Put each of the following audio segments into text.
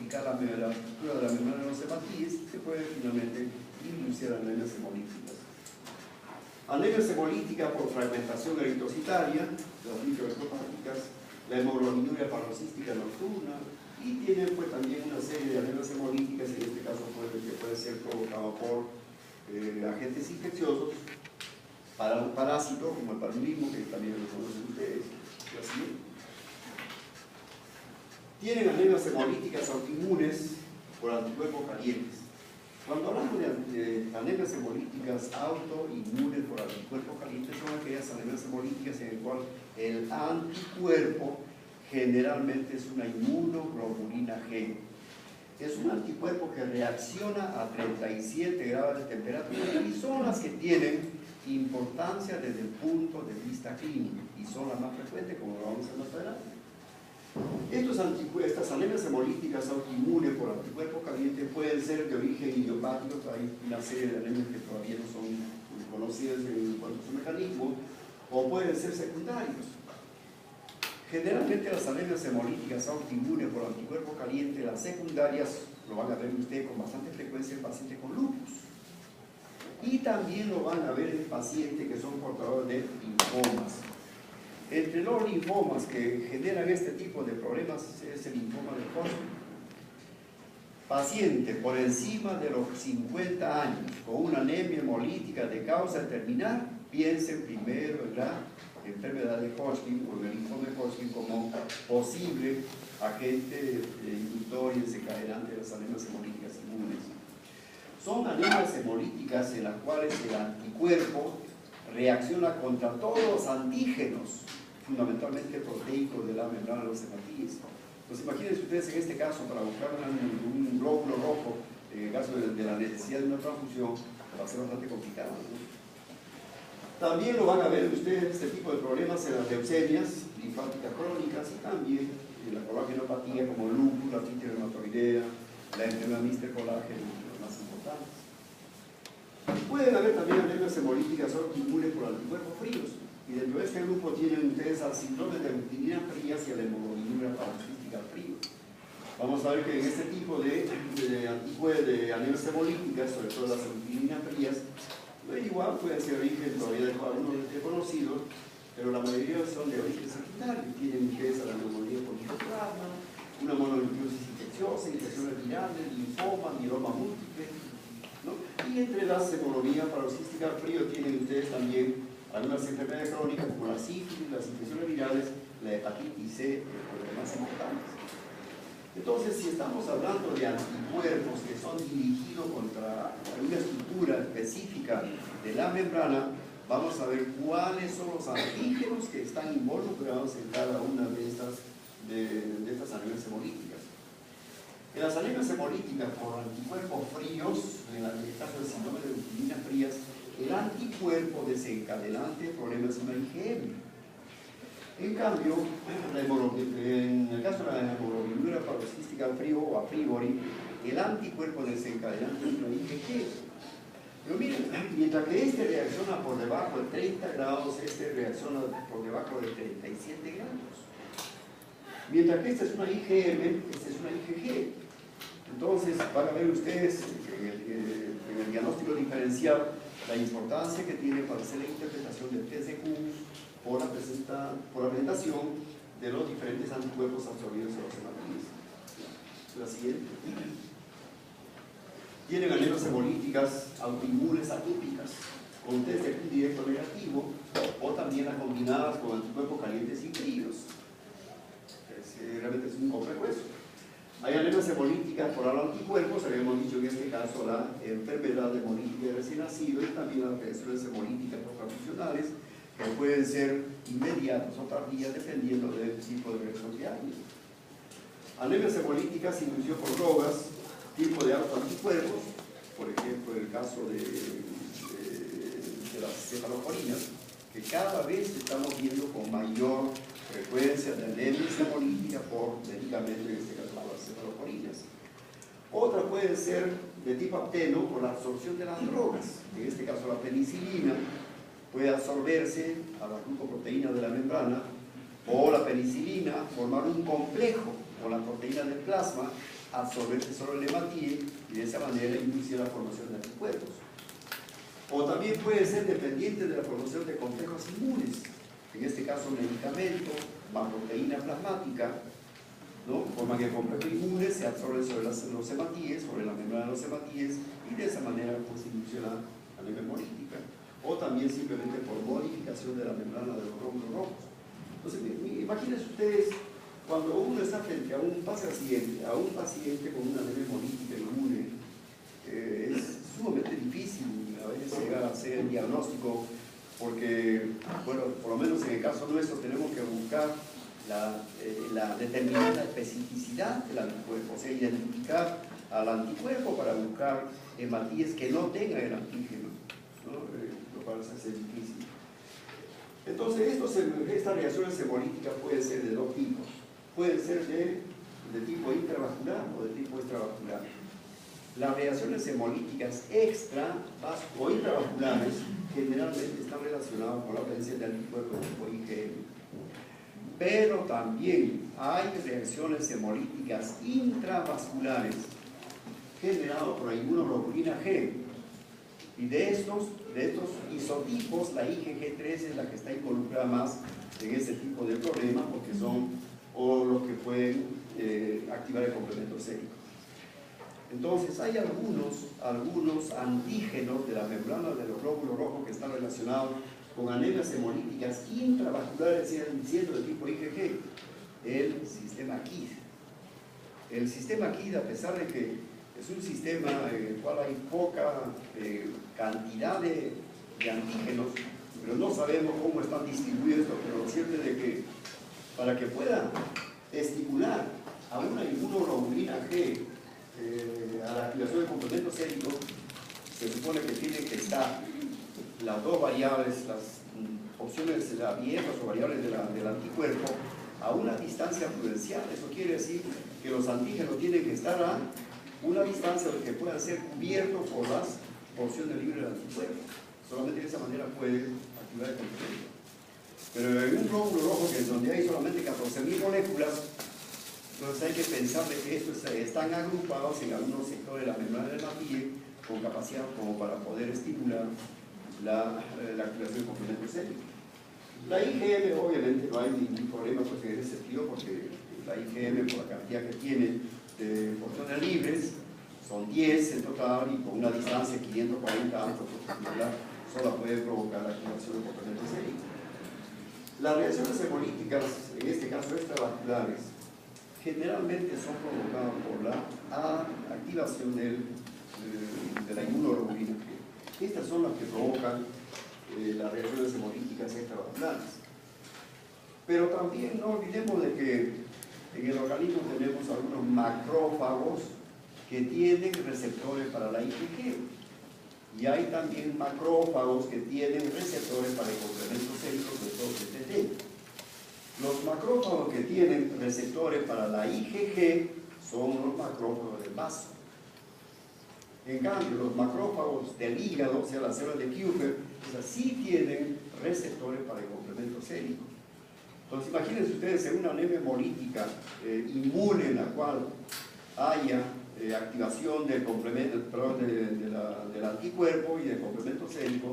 modificar la estructura de la membrana de los hematíes, se puede finalmente inducir anemias hemolíticas. Anemias hemolíticas por fragmentación eritrocitaria, las microelectropáticas, la hemoglobinuria paroxística nocturna, y tienen pues también una serie de anemias hemolíticas, en este caso que puede ser provocado por agentes infecciosos, para un parásito como el paludismo, que también lo conocen ustedes, y así. Tienen anemias hemolíticas autoinmunes por anticuerpos calientes. Cuando hablamos de anemias hemolíticas autoinmunes por anticuerpos calientes, son aquellas anemias hemolíticas en las cuales el anticuerpo generalmente es una inmunoglobulina G. Es un anticuerpo que reacciona a 37 grados de temperatura y son las que tienen importancia desde el punto de vista clínico y son las más frecuentes, como lo vamos a ver más adelante. Estas anemias hemolíticas autoinmunes por anticuerpos calientes pueden ser de origen idiopático. Hay una serie de anemias que todavía no son conocidas en cuanto a su mecanismo, o pueden ser secundarios. Generalmente las anemias hemolíticas autoinmunes por anticuerpos calientes, las secundarias, lo van a ver ustedes con bastante frecuencia en pacientes con lupus. Y también lo van a ver en pacientes que son portadores de linfomas. Entre los linfomas que generan este tipo de problemas es el linfoma de Hodgkin. Paciente por encima de los 50 años con una anemia hemolítica de causa terminal, piensen primero en la enfermedad de Hodgkin o el linfoma de Hodgkin como posible agente inductor y desencadenante de las anemias hemolíticas inmunes. Son anemias hemolíticas en las cuales el anticuerpo reacciona contra todos los antígenos, fundamentalmente proteicos de la membrana de los hematíes. Pues imagínense ustedes en este caso, para buscar un glóbulo rojo, en el caso de la necesidad de una transfusión, va a ser bastante complicado, ¿no? También lo van a ver ustedes este tipo de problemas en las leucemias linfáticas crónicas y también en la colágenopatía como el lupus, la artritis reumatoidea, la enfermedad Mister colágeno, los más importantes. Pueden haber también anemias hemolíticas autoinmunes por anticuerpos fríos, y dentro de este grupo tienen ustedes al síndrome de rutinina frías y a la hemoglobinuria paroxística frío. Vamos a ver que en este tipo de anemias hemolíticas, sobre todo las rutininas frías, igual pueden ser origen todavía de algunos desconocidos, pero la mayoría son de origen secundario. Tienen ustedes a la neumonía por histoplasma, una mononucleosis infecciosa, infecciones virales, linfoma, mieloma múltiple, ¿no? Y entre las hemoglobinas paroxísticas frío tienen ustedes también algunas enfermedades crónicas como la sífilis, las infecciones virales, la hepatitis C, los más importantes. Entonces, si estamos hablando de anticuerpos que son dirigidos contra una estructura específica de la membrana, vamos a ver cuáles son los antígenos que están involucrados en cada una de estas anemias hemolíticas. En las anemias hemolíticas por anticuerpos fríos, en el caso del síndrome de rutininas frías, el anticuerpo desencadenante del problema es una IgM. En cambio, en el caso de la hemoglobinuria paroxística frío o a priori, el anticuerpo desencadenante es una IgG. Pero miren, mientras que este reacciona por debajo de 30 grados, este reacciona por debajo de 37 grados. Mientras que esta es una IgM, esta es una IgG. Entonces, van a ver ustedes en el diagnóstico diferencial la importancia que tiene para hacer la interpretación del test de Q por la presentación de los diferentes anticuerpos absorbidos en los hematíes. La siguiente. Tienen anemias hemolíticas autoinmunes atípicas con test de Q directo negativo o también las combinadas con anticuerpos calientes y fríos. Realmente es un complejo eso. Hay anemias hemolíticas por anticuerpos, habíamos dicho en este caso la enfermedad hemolítica de recién nacido y también las reacciones hemolíticas transfusionales que pueden ser inmediatas o tardías dependiendo del tipo de reacción que hay. Anemias hemolíticas inducidas por drogas, tipo de altos anticuerpos, por ejemplo el caso de las cefaloporinas, que cada vez estamos viendo con mayor frecuencia de anemias hemolíticas por medicamentos, en este caso por las cefaloporinas. Otra puede ser de tipo apteno por la absorción de las drogas, en este caso la penicilina puede absorberse a la glucoproteína de la membrana, o la penicilina formar un complejo con la proteína del plasma absorbente sobre el hematíe y de esa manera inducir la formación de anticuerpos. O también puede ser dependiente de la formación de complejos inmunes, en este caso medicamento, macroproteína plasmática, ¿no? Forman que el complejo inmune se absorbe sobre los hematíes, sobre la membrana de los hematíes, y de esa manera pues inducciona anemia hemolítica. O también simplemente por modificación de la membrana de los glóbulos rojos. Entonces, imagínense ustedes, cuando uno está frente a un paciente con una anemia hemolítica inmune, es sumamente difícil a veces llegar a hacer el diagnóstico, porque, bueno, por lo menos en el caso nuestro tenemos que buscar determinar la especificidad del anticuerpo, o sea, identificar al anticuerpo para buscar hematíes que no tengan el antígeno, ¿no? Lo cual se hace difícil. Entonces, estas reacciones hemolíticas pueden ser de dos tipos. Pueden ser de tipo intravascular o de tipo extravascular. Las reacciones hemolíticas extra o intravasculares generalmente están relacionadas con la presencia de anticuerpos de tipo IgM. Pero también hay reacciones hemolíticas intravasculares generadas por la inmunoglobulina G. Y de estos isotipos, la IgG3 es la que está involucrada más en este tipo de problemas, porque son los que pueden activar el complemento sérico. Entonces, hay algunos antígenos de la membrana de los glóbulos rojos que están relacionados con anemias hemolíticas intravasculares, siendo de tipo IgG, el sistema KID. El sistema KID, a pesar de que es un sistema en el cual hay poca cantidad de antígenos, pero no sabemos cómo están distribuidos, pero lo cierto es de que para que pueda estimular a una inmunoglobulina G a la activación del complemento sérico, se supone que tienen que estar las dos variables, las opciones abiertas o variables del anticuerpo a una distancia prudencial. Eso quiere decir que los antígenos tienen que estar a una distancia que puedan ser cubiertos por las porciones libres del anticuerpo. Solamente de esa manera puede activar el complemento. Pero en un glóbulo rojo, que es donde hay solamente 14.000 moléculas, entonces hay que pensar de que estos están agrupados en algunos sectores de la membrana del hematíe con capacidad como para poder estimular la activación del complemento sérico. La IgM, obviamente, no hay ningún problema pues, en ese sentido, porque la IgM, por la cantidad que tiene de porciones libres, son 10 en total, y con una distancia de 540 angstrom por molar, solo puede provocar la activación del complemento sérico. Las reacciones hemolíticas, en este caso extravasculares, generalmente son provocadas por la activación de la inmunoglobulina. Estas son las que provocan las reacciones hemolíticas extravasculares. Pero también no olvidemos de que en el organismo tenemos algunos macrófagos que tienen receptores para la IgG. Y hay también macrófagos que tienen receptores para el complemento sérico, sobre todo el TT. Los macrófagos que tienen receptores para la IgG son los macrófagos del vaso. En cambio, los macrófagos del hígado, o sea, las células de Kupffer, sí tienen receptores para el complemento sérico. Entonces, imagínense ustedes en una anemia hemolítica inmune en la cual haya activación del complemento, del anticuerpo y del complemento sérico,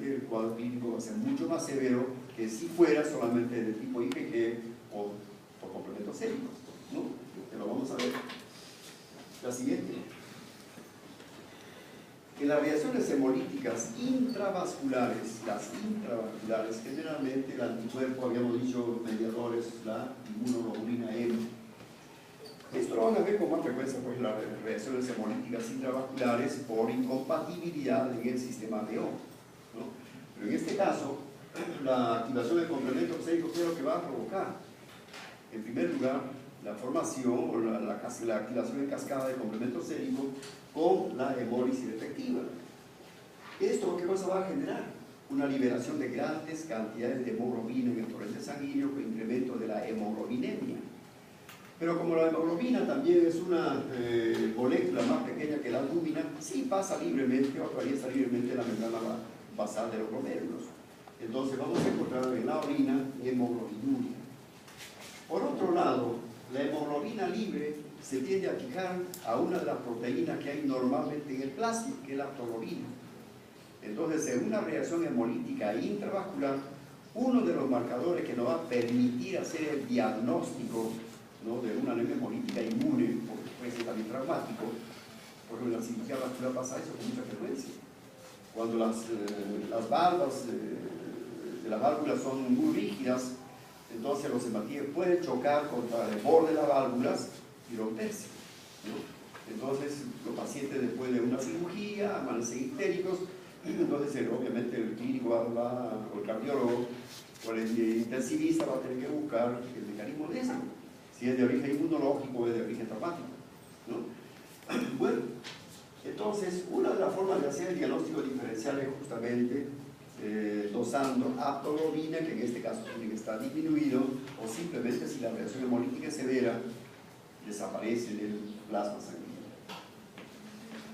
el cuadro clínico va a ser mucho más severo que si fuera solamente de tipo IgG o por complementos séricos, ¿no? Que lo vamos a ver. La siguiente. En las reacciones hemolíticas intravasculares, generalmente el anticuerpo, habíamos dicho, mediadores, la inmunoglobulina M. Esto lo van a ver con más frecuencia, pues, las reacciones hemolíticas intravasculares por incompatibilidad en el sistema BO, ¿no? Pero en este caso, la activación del complemento sérico, ¿qué es lo que va a provocar? En primer lugar, la formación o la activación en cascada del complemento sérico con la hemólisis efectiva. ¿Esto qué cosa va a generar? Una liberación de grandes cantidades de hemoglobina en el torrente sanguíneo con incremento de la hemoglobinemia. Pero como la hemoglobina también es una molécula más pequeña que la albúmina, sí pasa libremente o atraviesa libremente la membrana basal de los glomérulos. Entonces vamos a encontrar en la orina hemoglobinuria. Por otro lado, la hemoglobina libre se tiende a fijar a una de las proteínas que hay normalmente en el plasma, que es la aptoglobina. Entonces, en una reacción hemolítica intravascular, uno de los marcadores que nos va a permitir hacer el diagnóstico, ¿no?, de una anemia hemolítica inmune, porque puede ser también traumático, porque en la cirugía vascular pasa eso con mucha frecuencia. Cuando las valvas de las válvulas son muy rígidas, entonces los hematíes pueden chocar contra el borde de las válvulas y romperse, ¿no? Entonces los pacientes, después de una cirugía, amanecen histéricos, y entonces obviamente el clínico o el cardiólogo o el intensivista va a tener que buscar el mecanismo de eso, si es de origen inmunológico o es de origen traumático, ¿no? Bueno, entonces una de las formas de hacer el diagnóstico diferencial es justamente dosando aptoglobina, que en este caso tiene que estar disminuido, o simplemente, si la reacción hemolítica es severa, desaparece del plasma sanguíneo.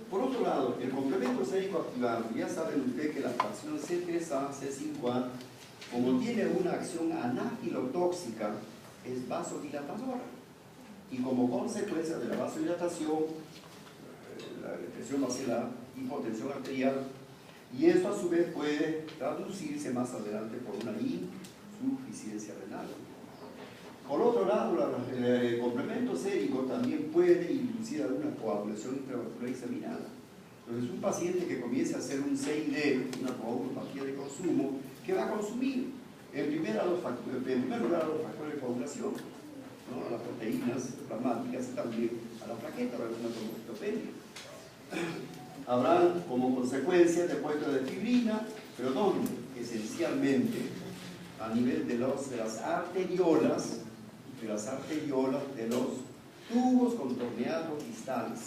Por otro lado, el complemento sérico activado, ya saben ustedes que la fracción C3A, C5A, como tiene una acción anafilotóxica, es vasodilatadora. Y como consecuencia de la vasodilatación, la depresión va a ser la hipotensión arterial, y esto a su vez puede traducirse más adelante por una insuficiencia renal. Por otro lado, el complemento sérico también puede inducir alguna coagulación intravascular diseminada. Entonces, un paciente que comience a hacer un CID, una coagulopatía de consumo, ¿qué va a consumir? En primer lugar, los factores de coagulación, ¿no?, a las proteínas plasmáticas y también a la plaqueta, a una trombocitopenia. Habrá como consecuencia depósito de fibrina, pero ¿dónde? Esencialmente a nivel de las arteriolas, de los tubos contorneados distales.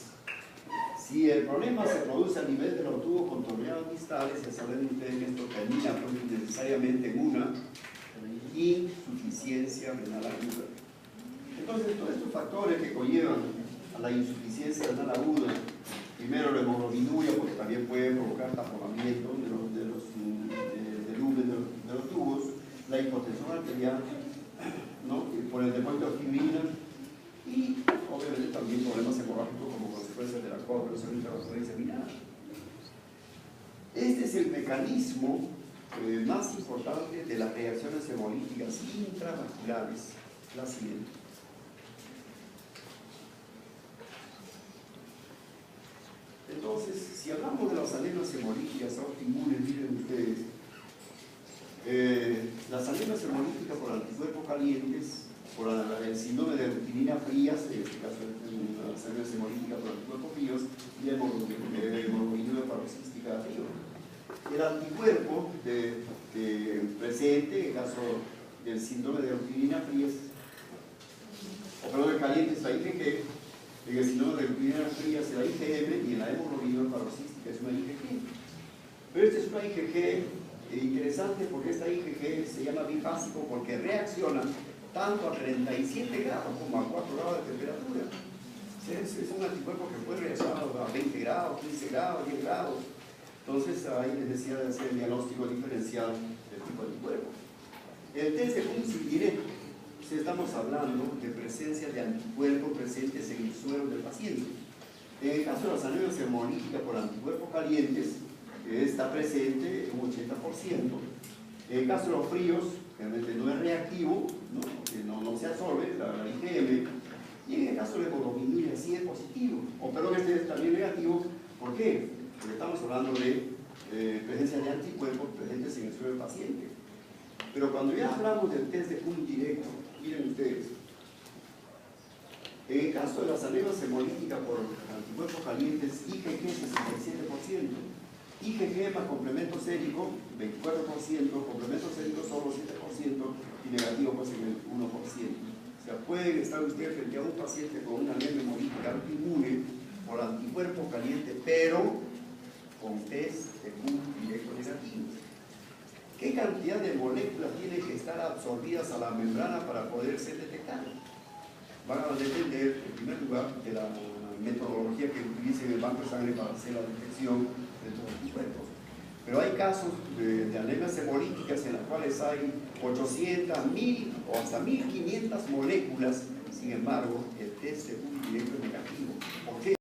Si el problema se produce a nivel de los tubos contorneados distales, ya saben ustedes que esto termina necesariamente en una insuficiencia renal aguda. Entonces, todos estos factores que conllevan a la insuficiencia renal aguda, primero la hemoglobinuria, porque también puede provocar taponamiento de los tubos, la hipotensión arterial, ¿no?, por el depósito de fibrina, y obviamente también problemas hemorrágicos como consecuencia de la coagulación intravascular diseminada. Este es el mecanismo más importante de las reacciones hemolíticas intravasculares, la siguiente. Entonces, si hablamos de las anemias hemolíticas autoinmunes, miren ustedes, las anemias hemolíticas por anticuerpos calientes, por el síndrome de rutinina frías, en este caso las anemias hemolíticas por anticuerpos fríos, y la hemoglobina paroxística frío. El anticuerpo presente, en el caso del síndrome de rutinina frías, o perdón, de caliente es la IgG, en el síndrome de rutinina frías es la IgM, y en la hemoglobina paroxística es una IgG. Pero esta es una IgG interesante, porque esta IgG se llama bifásico porque reacciona tanto a 37 grados como a 4 grados de temperatura. Es un anticuerpo que puede reaccionar a 20 grados, 15 grados, 10 grados. Entonces hay necesidad de hacer el diagnóstico diferencial del tipo de anticuerpo. El test de Hunt directo, si estamos hablando de presencia de anticuerpos presentes en el suelo del paciente. En el caso de las anemias hemolíticas por anticuerpos calientes, está presente un 80%. En el caso de los fríos, realmente no es reactivo, no se absorbe la IgM, y en el caso de la hemoglobina sí es positivo, o perdón, este es también negativo. ¿Por qué? Porque estamos hablando de presencia de anticuerpos presentes en el suelo del paciente. Pero cuando ya hablamos del test de Hunt directo, miren ustedes, en el caso de las anemias hemolíticas por anticuerpos calientes, IgG 67%, IgG más complemento sérico 24%, complemento sérico solo 7% y negativo pues en el 1%. O sea, pueden estar ustedes frente a un paciente con una anemia hemolítica autoinmune por anticuerpos calientes, pero con test de Hunt directo negativo. ¿Qué cantidad de moléculas tienen que estar absorbidas a la membrana para poder ser detectadas? Van a depender, en primer lugar, de la metodología que utilicen en el banco de sangre para hacer la detección de estos anticuerpos. Pero hay casos de anemias hemolíticas en las cuales hay 800, 1000 o hasta 1500 moléculas Sin embargo, el test de un directo es negativo. ¿Por qué?